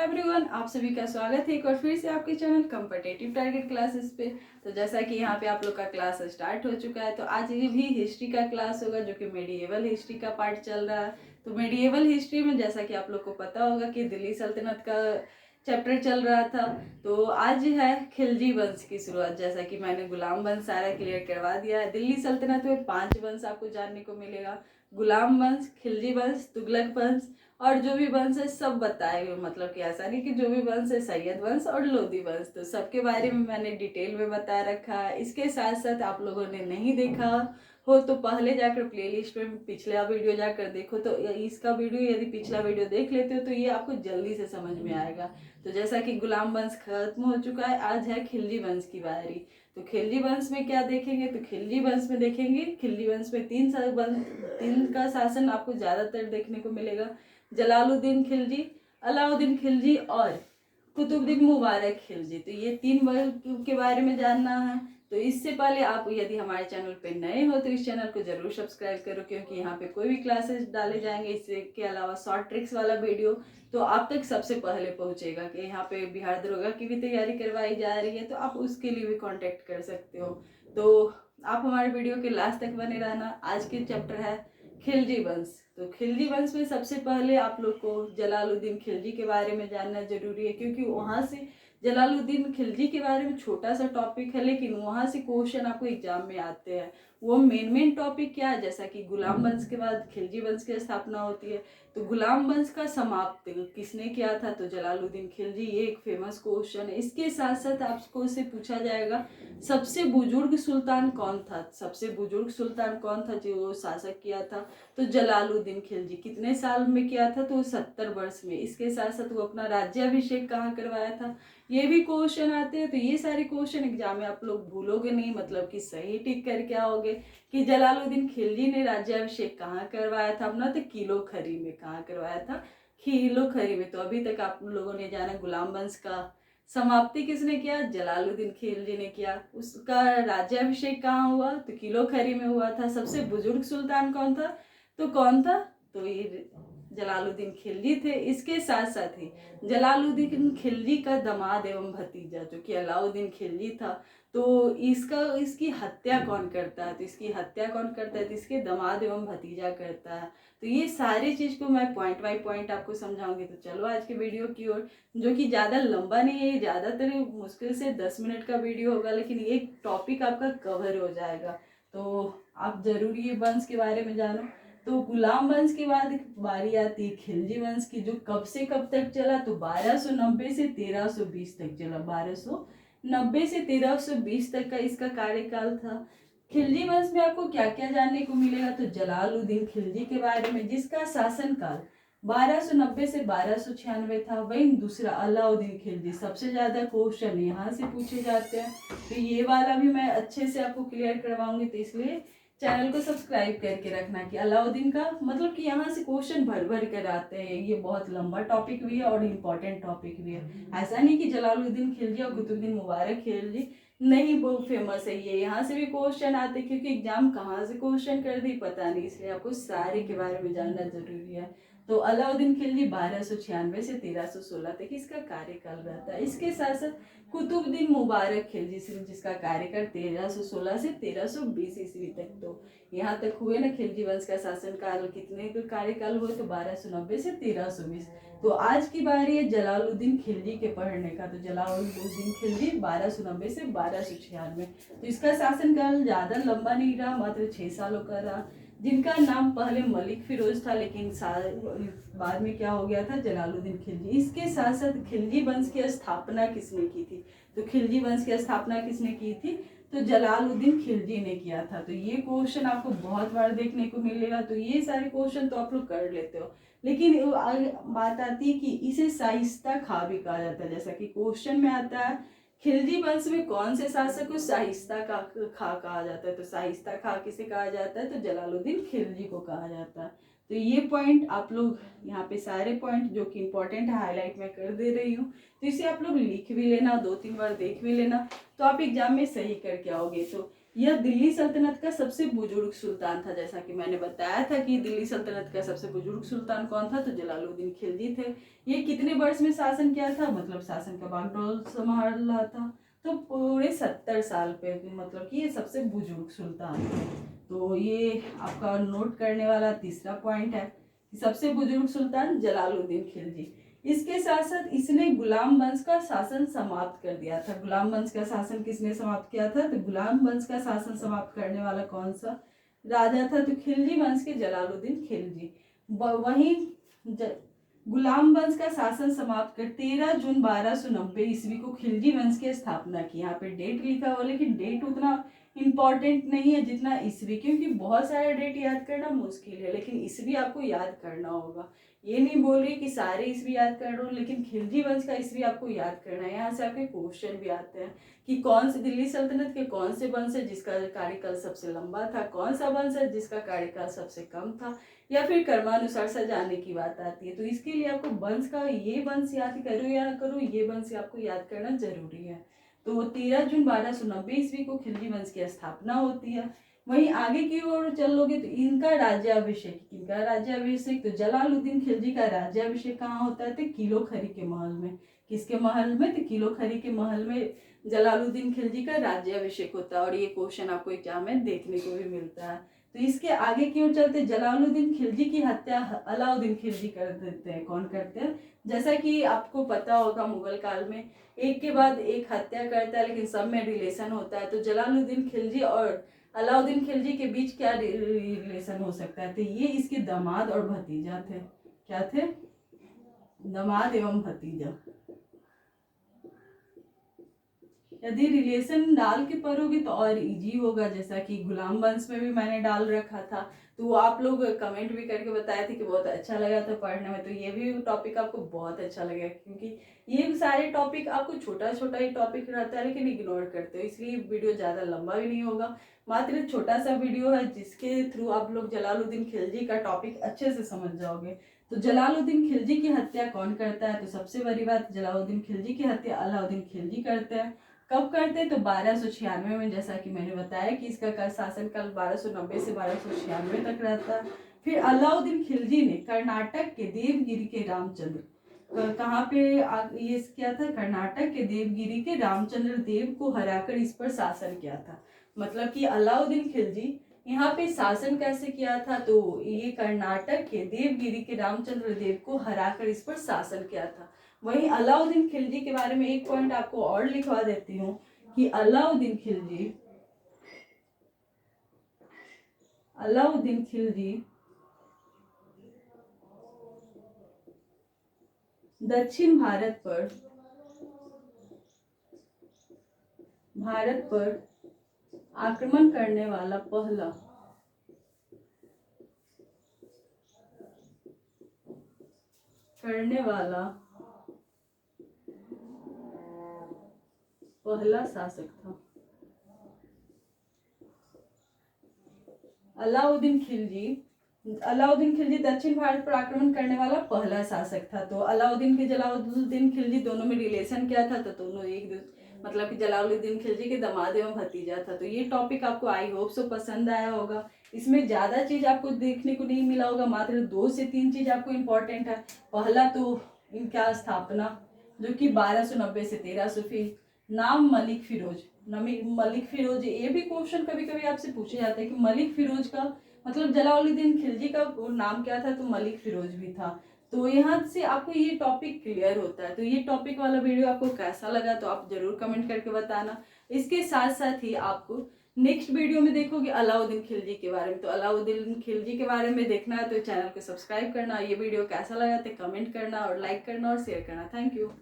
Everyone, आप सभी का स्वागत है एक और फिर से आपके चैनल कॉम्पिटिटिव टारगेट क्लासेस पे। तो जैसा कि यहाँ पे आप लोग का क्लास स्टार्ट हो चुका है, तो आज ये भी हिस्ट्री का क्लास होगा जो कि मेडिएवल हिस्ट्री का पार्ट चल रहा है। तो मेडिएवल हिस्ट्री में जैसा कि आप लोग को पता होगा कि दिल्ली सल्तनत का चैप्टर चल रहा था। तो आज है खिलजी वंश की शुरुआत। जैसा कि मैंने गुलाम वंश सारा क्लियर करवा दिया है। दिल्ली सल्तनत में 5 वंश आपको जानने को मिलेगा: गुलाम वंश, खिलजी वंश, तुगलक वंश और जो भी वंश है सब बताए हुए। मतलब कि ऐसा नहीं कि जो भी वंश है, सैयद वंश और लोधी वंश, तो सबके बारे में मैंने डिटेल में बता रखा है। इसके साथ साथ आप लोगों ने नहीं देखा हो तो पहले जाकर प्लेलिस्ट में पिछला वीडियो जाकर देखो। तो इसका वीडियो यदि पिछला वीडियो देख लेते हो तो ये आपको जल्दी से समझ में आएगा। तो जैसा कि गुलाम वंश खत्म हो चुका है, आज है खिलजी वंश की बारी। तो खिलजी वंश में क्या देखेंगे, तो खिलजी वंश में देखेंगे, खिलजी वंश में तीन का शासन आपको ज्यादातर देखने को मिलेगा: जलालुद्दीन खिलजी, अलाउद्दीन खिलजी और कुतुबुद्दीन मुबारक खिलजी। तो ये 3 वर्ग के बारे में जानना है। तो इससे पहले आप यदि हमारे चैनल पे नए हो तो इस चैनल को जरूर सब्सक्राइब करो, क्योंकि यहाँ पे कोई भी क्लासेस डाले जाएंगे, इसके अलावा शॉर्ट ट्रिक्स वाला वीडियो तो आप तक सबसे पहले पहुंचेगा। कि यहाँ पे बिहार दरोगा की भी तैयारी करवाई जा रही है, तो आप उसके लिए भी कॉन्टेक्ट कर सकते हो। तो आप हमारे वीडियो के लास्ट तक बने रहना। आज के चैप्टर है खिलजी वंश। तो खिलजी वंश में सबसे पहले आप लोग को जलालुद्दीन खिलजी के बारे में जानना जरूरी है, क्योंकि वहां से जलालुद्दीन खिलजी के बारे में छोटा सा टॉपिक है, लेकिन वहां से क्वेश्चन आपको एग्जाम में आते हैं। वो मेन टॉपिक क्या है, जैसा कि गुलाम वंश के बाद खिलजी वंश की स्थापना होती है। तो गुलाम वंश का समाप्त किसने किया था, तो जलालुद्दीन खिलजी। ये एक फेमस क्वेश्चन है। इसके साथ साथ आपको से पूछा जाएगा सबसे बुजुर्ग सुल्तान कौन था। सबसे बुजुर्ग सुल्तान कौन था जो शासक किया था, तो जलालुद्दीन खिलजी। कितने साल में किया था, तो 70 वर्ष में। इसके साथ साथ वो अपना राज्याभिषेक कहाँ करवाया था, ये भी क्वेश्चन आते हैं। तो ये सारे क्वेश्चन एग्जाम में आप लोग भूलोगे नहीं, मतलब कि सही टिक करके आओगे कि जलालुद्दीन खिलजी ने राज्याभिषेक कहाँ करवाया था अपना, तो किलो खरी में। कहाँ करवाया था, किलो खरी में। तो अभी तक आप लोगों ने जाना गुलाम वंश का समाप्ति किसने किया, जलालुद्दीन खिलजी ने किया। उसका राज्याभिषेक कहाँ हुआ, तो किलो खरी में हुआ था। सबसे बुजुर्ग सुल्तान कौन था, तो कौन था, तो ये जलालुद्दीन खिलजी थे। इसके साथ साथ ही जलालुद्दीन खिलजी का दामाद एवं भतीजा जो कि अलाउद्दीन खिलजी था, तो इसकी हत्या कौन करता है, तो इसकी हत्या कौन करता है, तो इसके दामाद एवं भतीजा करता है। तो ये सारी चीज को मैं पॉइंट बाय पॉइंट आपको समझाऊंगी। तो चलो आज के वीडियो की ओर, जो कि ज़्यादा लंबा नहीं है, ज़्यादातर मुश्किल से 10 मिनट का वीडियो होगा, लेकिन ये टॉपिक आपका कवर हो जाएगा। तो आप जरूर ये वंश के बारे में जानो। तो गुलाम वंश के बाद बारी आती है खिलजी वंश की, जो कब से कब तक चला, तो 1290 से 1320 तक चला। 1290 से 1320 तक का इसका कार्यकाल था। खिलजी वंश में आपको क्या क्या जानने को मिलेगा, तो जलालुद्दीन खिलजी के बारे में, जिसका शासनकाल 1290 से 1296 था। वही दूसरा अलाउद्दीन खिलजी। सबसे ज्यादा क्वेश्चन यहाँ से पूछे जाते हैं, तो ये वाला भी मैं अच्छे से आपको क्लियर करवाऊंगी। तो इसलिए चैनल को सब्सक्राइब करके रखना कि अलाउद्दीन का मतलब कि यहाँ से क्वेश्चन भर भर कर आते हैं। ये बहुत लंबा टॉपिक भी है और इम्पोर्टेंट टॉपिक भी है। ऐसा नहीं कि जलालुद्दीन खिलजी और कुतुबुद्दीन मुबारक खिलजी नहीं बहुत फेमस है, ये यहाँ से भी क्वेश्चन आते, क्योंकि एग्जाम कहाँ से क्वेश्चन कर दी पता नहीं, इसलिए आपको सारे के बारे में जानना जरूरी है। तो अलाउद्दीन खिलजी 1296 से 1316 तक इसका कार्यकाल रहता है। इसके साथ साथ कुतुबुद्दीन मुबारक खिलजी जिसका कार्यकाल 1316 से 1320 ईस्वी तक। तो यहाँ तक हुए ना खिलजी वंश का शासनकाल। कितने का कार्यकाल हुए, तो 1290 से 1320। तो आज की बारी है जलालुद्दीन खिलजी के पढ़ने का। तो जलालुद्दीन खिलजी 1290 से 1296। तो इसका शासनकाल ज्यादा लंबा नहीं रहा, मात्र 6 सालों का रहा। जिनका नाम पहले मलिक फिरोज था, लेकिन बाद में क्या हो गया था, जलालुद्दीन खिलजी। इसके साथ साथ खिलजी वंश की स्थापना किसने की थी, तो खिलजी वंश की स्थापना किसने की थी, तो जलालुद्दीन खिलजी ने किया था। तो ये क्वेश्चन आपको बहुत बार देखने को मिलेगा। तो ये सारे क्वेश्चन तो आप लोग कर लेते हो, लेकिन बात आती है कि इसे शाइस्ता खां भी कहा जाता है। जैसा कि क्वेश्चन में आता है खिलजी वंश में कौन से शासक को शाइस्ता खां कहा जाता है, तो शाइस्ता खां किसे कहा जाता है, तो जलालुद्दीन खिलजी को कहा जाता है। तो ये पॉइंट आप लोग यहाँ पे सारे पॉइंट जो कि इंपॉर्टेंट है हाईलाइट मैं कर दे रही हूँ। तो इसे आप लोग लिख भी लेना, 2-3 बार देख भी लेना, तो आप एग्जाम में सही करके आओगे। तो यह दिल्ली सल्तनत का सबसे बुजुर्ग सुल्तान था। जैसा कि मैंने बताया था कि दिल्ली सल्तनत का सबसे बुजुर्ग सुल्तान कौन था, तो जलालुद्दीन खिलजी थे। ये कितने वर्ष में शासन किया था, मतलब शासन का बागडोर संभाला था, तो पूरे 70 साल पे, मतलब कि ये सबसे बुजुर्ग सुल्तान है। तो ये आपका नोट करने वाला तीसरा पॉइंट है कि सबसे बुजुर्ग सुल्तान जलालुद्दीन खिलजी। इसके साथ साथ इसने गुलाम वंश का शासन समाप्त कर दिया था। गुलाम वंश का शासन किसने समाप्त किया था, तो गुलाम वंश का शासन समाप्त करने वाला कौन सा राजा था, तो खिलजी वंश के जलालुद्दीन खिलजी। वहीं गुलाम वंश का शासन समाप्त कर 13 जून 1290 ईस्वी को खिलजी वंश की स्थापना की। यहाँ पे डेट लिखा हुआ, लेकिन डेट उतना इम्पॉर्टेंट नहीं है जितना ईस्वी, क्योंकि बहुत सारे डेट याद करना मुश्किल है, लेकिन ईस्वी आपको याद करना होगा। ये नहीं बोल रही कि सारे ईस्वी याद कर लो, लेकिन खिलजी वंश का ईस्वी आपको याद करना है। यहाँ से आपके क्वेश्चन भी आते हैं कि कौन से दिल्ली सल्तनत के कौन से वंश है जिसका कार्यकाल सबसे लंबा था, कौन सा वंश है जिसका कार्यकाल सबसे कम था, या फिर कर्मानुसार सजाने की बात आती है। तो इसके लिए आपको वंश का, ये वंश याद करो या ना करो, ये वंश आपको याद करना जरूरी है। तो 13 जून 1290 ईस्वी को खिलजी वंश की स्थापना होती है। वहीं आगे की ओर चलोगे तो इनका राज्याभिषेक, इनका राज्याभिषेक, तो जलालुद्दीन खिलजी का राज्याभिषेक कहाँ होता है, तो किलो खरी के महल में। किसके महल में, तो किलो खरी के महल में जलालुद्दीन खिलजी का राज्याभिषेक होता है। और ये क्वेश्चन आपको एग्जाम में देखने को भी मिलता है। तो इसके आगे की ओर चलते, जलालुद्दीन खिलजी की हत्या अलाउद्दीन खिलजी कर देते हैं। कौन करते हैं, जैसा कि आपको पता होगा मुगल काल में एक के बाद एक हत्या करता है, लेकिन सब में रिलेशन होता है। तो जलालुद्दीन खिलजी और अलाउद्दीन खिलजी के बीच क्या रिलेशन हो सकता है, तो ये इसके दामाद और भतीजा थे। क्या थे, दामाद एवं भतीजा। यदि रिलेशन डाल के पढ़ोगे तो और इजी होगा, जैसा कि गुलाम वंश में भी मैंने डाल रखा था। तो आप लोग कमेंट भी करके बताए थे कि बहुत अच्छा लगा था पढ़ने में। तो ये भी टॉपिक आपको बहुत अच्छा लगेगा, क्योंकि ये सारे टॉपिक आपको छोटा छोटा ही टॉपिक रहता है, लेकिन इग्नोर करते हो, इसलिए वीडियो ज़्यादा लंबा भी नहीं होगा। मात्र छोटा सा वीडियो है जिसके थ्रू आप लोग जलालुद्दीन खिलजी का टॉपिक अच्छे से समझ जाओगे। तो जलालुद्दीन खिलजी की हत्या कौन करता है, तो सबसे बड़ी बात, जलालुद्दीन खिलजी की हत्या अलाउद्दीन खिलजी करते हैं। कब करते हैं, तो 1296 में। जैसा कि मैंने बताया कि इसका शासनकाल 1290 से 1296 तक रहता है। फिर अलाउद्दीन खिलजी ने कर्नाटक के देवगिरी के रामचंद्र, कहाँ पे ये किया था, कर्नाटक के देवगिरी के रामचंद्र देव को हराकर इस पर शासन किया था। मतलब कि अलाउद्दीन खिलजी यहाँ पे शासन कैसे किया था, तो ये कर्नाटक के देवगिरी के रामचंद्र देव को हराकर इस पर शासन किया था। वहीं अलाउद्दीन खिलजी के बारे में एक पॉइंट आपको और लिखवा देती हूँ कि अलाउद्दीन खिलजी दक्षिण भारत पर आक्रमण करने वाला पहला शासक था। अलाउद्दीन खिलजी दक्षिण भारत पर आक्रमण करने वाला पहला शासक था। तो जलालुद्दीन खिलजी दोनों में रिलेशन क्या था, तो दोनों मतलब कि जलालुद्दीन खिलजी के दामाद एवं भतीजा था। तो ये टॉपिक आपको आई होप सो पसंद आया होगा। इसमें ज्यादा चीज आपको देखने को नहीं मिला होगा, मात्र 2 से 3 चीज आपको इम्पोर्टेंट है। पहला तो इनका स्थापना, जो कि 1290 से 1300। नाम मलिक फिरोज, ये भी क्वेश्चन कभी कभी आपसे पूछे जाते हैं कि मलिक फिरोज का मतलब जलालुद्दीन खिलजी का नाम क्या था, तो मलिक फिरोज भी था। तो यहाँ से आपको ये टॉपिक क्लियर होता है। तो ये टॉपिक वाला वीडियो आपको कैसा लगा, तो आप जरूर कमेंट करके बताना। इसके साथ साथ ही आपको नेक्स्ट वीडियो में देखोगे अलाउद्दीन खिलजी के बारे में। तो अलाउद्दीन खिलजी के बारे में देखना है तो चैनल को सब्सक्राइब करना। ये वीडियो कैसा लगा तो कमेंट करना और लाइक करना और शेयर करना। Thank you.